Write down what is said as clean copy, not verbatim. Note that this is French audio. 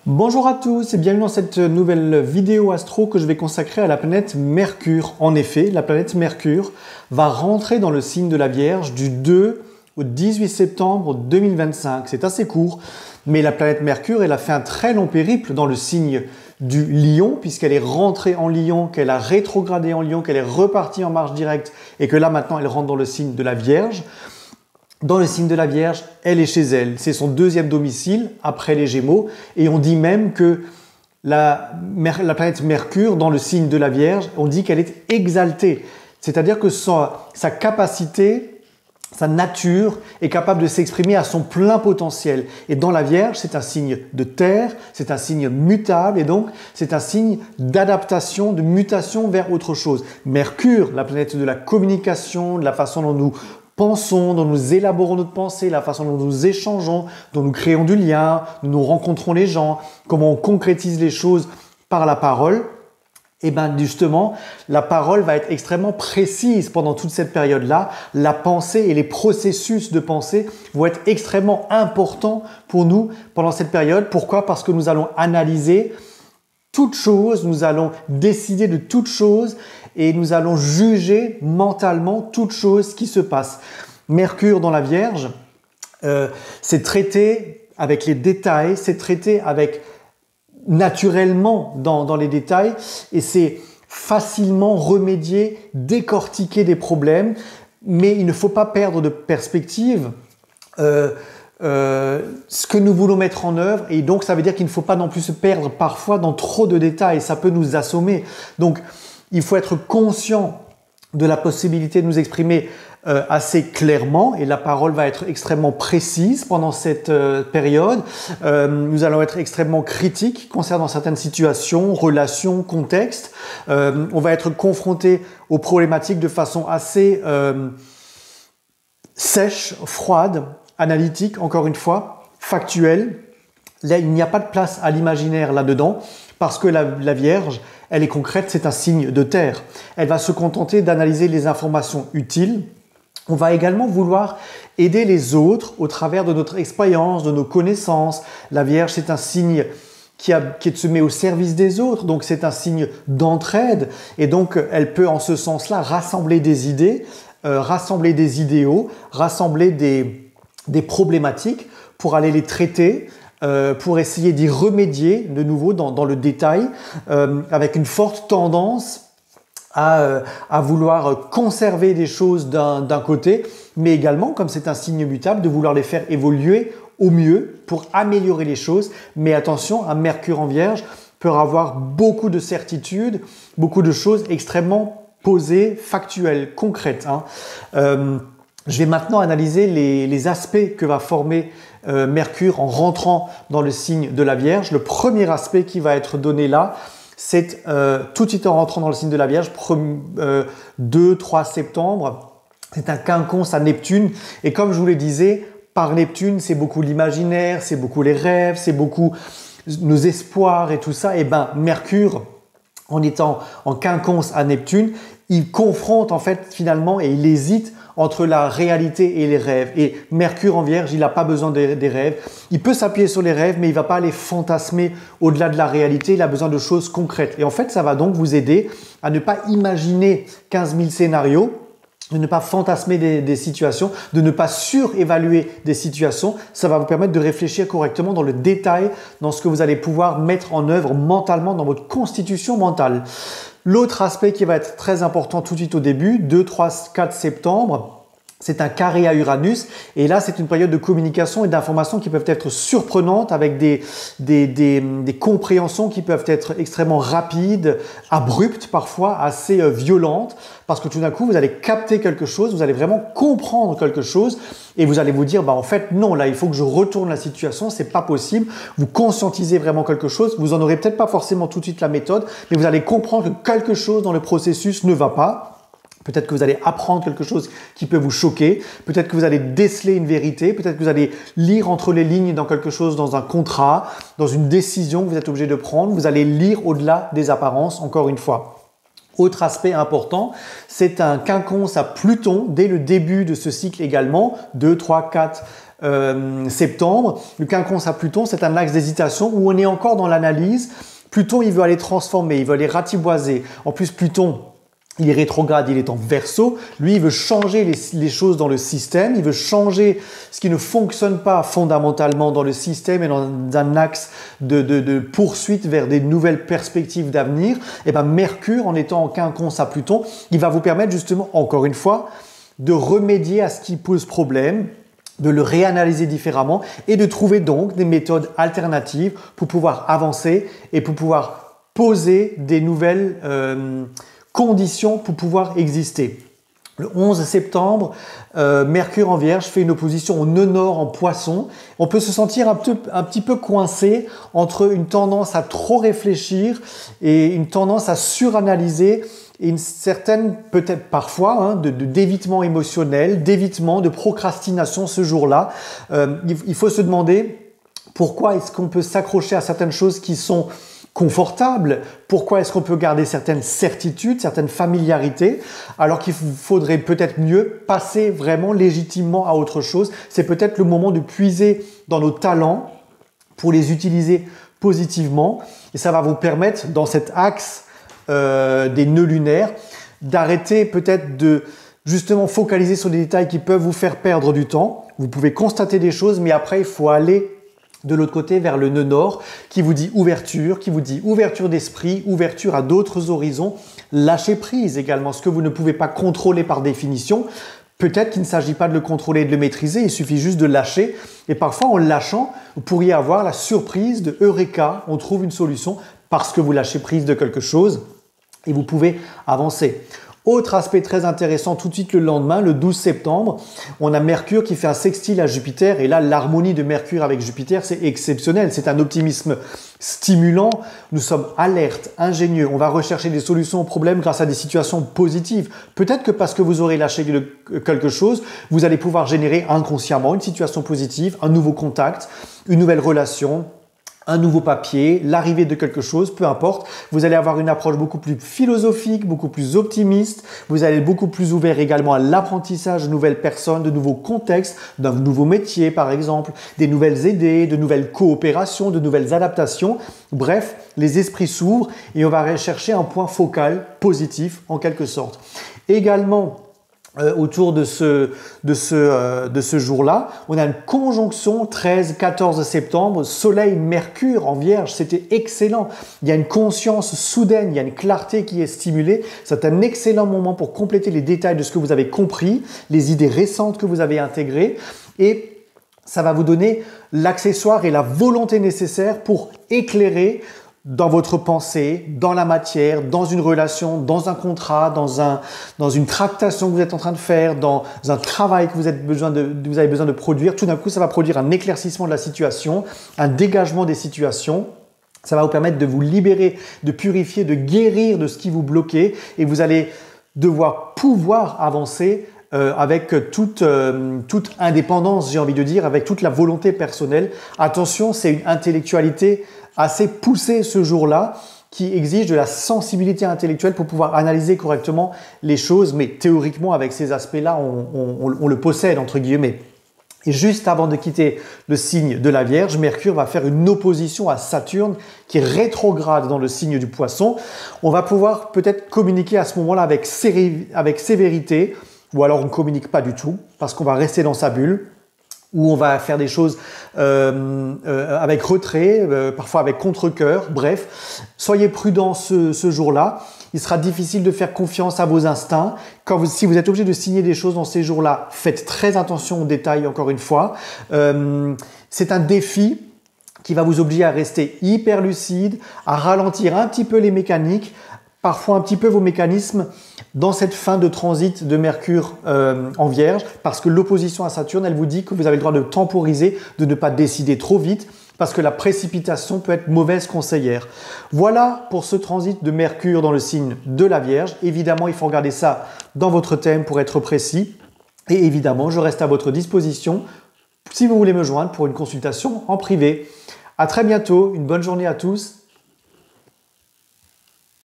Bonjour à tous et bienvenue dans cette nouvelle vidéo astro que je vais consacrer à la planète Mercure. En effet, la planète Mercure va rentrer dans le signe de la Vierge du 2 au 18 septembre 2025. C'est assez court, mais la planète Mercure, elle a fait un très long périple dans le signe du Lion, puisqu'elle est rentrée en Lion, qu'elle a rétrogradé en Lion, qu'elle est repartie en marche directe et que là maintenant elle rentre dans le signe de la Vierge. Dans le signe de la Vierge, elle est chez elle. C'est son deuxième domicile après les Gémeaux. Et on dit même que la planète Mercure, dans le signe de la Vierge, on dit qu'elle est exaltée. C'est-à-dire que sa capacité, sa nature est capable de s'exprimer à son plein potentiel. Et dans la Vierge, c'est un signe de terre, c'est un signe mutable et donc c'est un signe d'adaptation, de mutation vers autre chose. Mercure, la planète de la communication, de la façon dont nous pensons, dont nous élaborons notre pensée, la façon dont nous échangeons, dont nous créons du lien, dont nous rencontrons les gens, comment on concrétise les choses par la parole. Et bien justement, la parole va être extrêmement précise pendant toute cette période-là. La pensée et les processus de pensée vont être extrêmement importants pour nous pendant cette période. Pourquoi? Parce que nous allons analyser toute chose, nous allons décider de toute chose et nous allons juger mentalement toute chose qui se passe. Mercure dans la Vierge, c'est traité avec les détails, c'est traité avec naturellement dans les détails et c'est facilement remédier, décortiquer des problèmes, mais il ne faut pas perdre de perspective ce que nous voulons mettre en œuvre et donc ça veut dire qu'il ne faut pas non plus se perdre parfois dans trop de détails, ça peut nous assommer. Donc il faut être conscient de la possibilité de nous exprimer assez clairement et la parole va être extrêmement précise pendant cette période. Nous allons être extrêmement critiques concernant certaines situations, relations, contextes. On va être confronté aux problématiques de façon assez sèche, froide, analytique, encore une fois, factuelle. Là, il n'y a pas de place à l'imaginaire là-dedans parce que la Vierge, elle est concrète, c'est un signe de terre. Elle va se contenter d'analyser les informations utiles. On va également vouloir aider les autres au travers de notre expérience, de nos connaissances. La Vierge, c'est un signe qui se met au service des autres, donc c'est un signe d'entraide. Et donc, elle peut en ce sens-là rassembler des idées, rassembler des idéaux, rassembler des problématiques pour aller les traiter, pour essayer d'y remédier de nouveau dans le détail, avec une forte tendance à vouloir conserver des choses d'un côté, mais également, comme c'est un signe mutable, de vouloir les faire évoluer au mieux pour améliorer les choses. Mais attention, un Mercure en Vierge peut avoir beaucoup de certitudes, beaucoup de choses extrêmement posées, factuelles, concrètes. Je vais maintenant analyser les aspects que va former Mercure en rentrant dans le signe de la Vierge. Le premier aspect qui va être donné là, c'est tout de suite en rentrant dans le signe de la Vierge, 2-3 septembre, c'est un quinconce à Neptune. Et comme je vous le disais, par Neptune, c'est beaucoup l'imaginaire, c'est beaucoup les rêves, c'est beaucoup nos espoirs et tout ça. Et ben Mercure, en étant en quinconce à Neptune, il confronte en fait finalement et il hésite entre la réalité et les rêves. Et Mercure en Vierge, il n'a pas besoin des rêves. Il peut s'appuyer sur les rêves, mais il ne va pas les fantasmer au-delà de la réalité. Il a besoin de choses concrètes. Et en fait, ça va donc vous aider à ne pas imaginer 15 000 scénarios, de ne pas fantasmer des situations, de ne pas surévaluer des situations. Ça va vous permettre de réfléchir correctement dans le détail, dans ce que vous allez pouvoir mettre en œuvre mentalement, dans votre constitution mentale. L'autre aspect qui va être très important tout de suite au début, 2, 3, 4 septembre, c'est un carré à Uranus et là c'est une période de communication et d'informations qui peuvent être surprenantes avec des compréhensions qui peuvent être extrêmement rapides, abruptes parfois, assez violentes parce que tout d'un coup vous allez capter quelque chose, vous allez vraiment comprendre quelque chose et vous allez vous dire bah en fait non, là il faut que je retourne la situation, c'est pas possible. Vous conscientisez vraiment quelque chose, vous en aurez peut-être pas forcément tout de suite la méthode, mais vous allez comprendre que quelque chose dans le processus ne va pas. Peut-être que vous allez apprendre quelque chose qui peut vous choquer. Peut-être que vous allez déceler une vérité. Peut-être que vous allez lire entre les lignes dans quelque chose, dans un contrat, dans une décision que vous êtes obligé de prendre. Vous allez lire au-delà des apparences, encore une fois. Autre aspect important, c'est un quinconce à Pluton dès le début de ce cycle également, 2, 3, 4 septembre. Le quinconce à Pluton, c'est un axe d'hésitation où on est encore dans l'analyse. Pluton, il veut aller transformer, il veut aller ratiboiser. En plus, Pluton, il est rétrograde, il est en Verseau. Lui, il veut changer les choses dans le système. Il veut changer ce qui ne fonctionne pas fondamentalement dans le système et dans un axe de poursuite vers des nouvelles perspectives d'avenir. Et ben, Mercure, en étant en quinconce à Pluton, il va vous permettre justement, encore une fois, de remédier à ce qui pose problème, de le réanalyser différemment et de trouver donc des méthodes alternatives pour pouvoir avancer et pour pouvoir poser des nouvelles conditions pour pouvoir exister. Le 11 septembre, Mercure en Vierge fait une opposition au nœud nord en Poisson. On peut se sentir un petit peu coincé entre une tendance à trop réfléchir et une tendance à suranalyser et une certaine, peut-être parfois, d'évitement émotionnel, d'évitement, de procrastination ce jour-là. Il faut se demander pourquoi est-ce qu'on peut s'accrocher à certaines choses qui sont confortable, pourquoi est-ce qu'on peut garder certaines certitudes, certaines familiarités, alors qu'il faudrait peut-être mieux passer vraiment légitimement à autre chose. C'est peut-être le moment de puiser dans nos talents pour les utiliser positivement et ça va vous permettre dans cet axe des nœuds lunaires d'arrêter peut-être de justement focaliser sur des détails qui peuvent vous faire perdre du temps. Vous pouvez constater des choses mais après il faut aller de l'autre côté vers le nœud nord qui vous dit ouverture d'esprit, ouverture à d'autres horizons, lâcher prise également, ce que vous ne pouvez pas contrôler par définition. Peut-être qu'il ne s'agit pas de le contrôler et de le maîtriser, il suffit juste de lâcher. Et parfois, en lâchant, vous pourriez avoir la surprise de Eureka, on trouve une solution parce que vous lâchez prise de quelque chose et vous pouvez avancer. Autre aspect très intéressant, tout de suite le lendemain, le 12 septembre, on a Mercure qui fait un sextile à Jupiter. Et là, l'harmonie de Mercure avec Jupiter, c'est exceptionnel. C'est un optimisme stimulant. Nous sommes alertes, ingénieux. On va rechercher des solutions aux problèmes grâce à des situations positives. Peut-être que parce que vous aurez lâché quelque chose, vous allez pouvoir générer inconsciemment une situation positive, un nouveau contact, une nouvelle relation, un nouveau papier, l'arrivée de quelque chose, peu importe. Vous allez avoir une approche beaucoup plus philosophique, beaucoup plus optimiste. Vous allez être beaucoup plus ouvert également à l'apprentissage de nouvelles personnes, de nouveaux contextes, d'un nouveau métier par exemple, des nouvelles idées, de nouvelles coopérations, de nouvelles adaptations. Bref, les esprits s'ouvrent et on va rechercher un point focal positif en quelque sorte. Également, autour de ce jour-là, on a une conjonction 13-14 septembre, Soleil-Mercure en Vierge, c'était excellent. Il y a une conscience soudaine, il y a une clarté qui est stimulée. C'est un excellent moment pour compléter les détails de ce que vous avez compris, les idées récentes que vous avez intégrées et ça va vous donner l'accessoire et la volonté nécessaire pour éclairer dans votre pensée, dans la matière, dans une relation, dans un contrat, dans une tractation que vous êtes en train de faire, dans un travail que vous avez besoin de produire. Tout d'un coup, ça va produire un éclaircissement de la situation, un dégagement des situations. Ça va vous permettre de vous libérer, de purifier, de guérir de ce qui vous bloquait et vous allez pouvoir avancer avec toute indépendance, j'ai envie de dire, avec toute la volonté personnelle. Attention, c'est une intellectualité assez poussée ce jour-là qui exige de la sensibilité intellectuelle pour pouvoir analyser correctement les choses, mais théoriquement, avec ces aspects-là, on le possède, entre guillemets. Et juste avant de quitter le signe de la Vierge, Mercure va faire une opposition à Saturne qui est rétrograde dans le signe du Poisson. On va pouvoir peut-être communiquer à ce moment-là avec sévérité, ou alors on ne communique pas du tout parce qu'on va rester dans sa bulle, où on va faire des choses avec retrait, parfois avec contre-cœur. Bref, soyez prudents ce jour-là. Il sera difficile de faire confiance à vos instincts. Si vous êtes obligé de signer des choses dans ces jours-là, faites très attention aux détails, encore une fois. C'est un défi qui va vous obliger à rester hyper lucide, à ralentir un petit peu les mécaniques, parfois un petit peu vos mécanismes dans cette fin de transit de Mercure en Vierge, parce que l'opposition à Saturne, elle vous dit que vous avez le droit de temporiser, de ne pas décider trop vite, parce que la précipitation peut être mauvaise conseillère. Voilà pour ce transit de Mercure dans le signe de la Vierge. Évidemment, il faut regarder ça dans votre thème pour être précis. Et évidemment, je reste à votre disposition si vous voulez me joindre pour une consultation en privé. À très bientôt, une bonne journée à tous.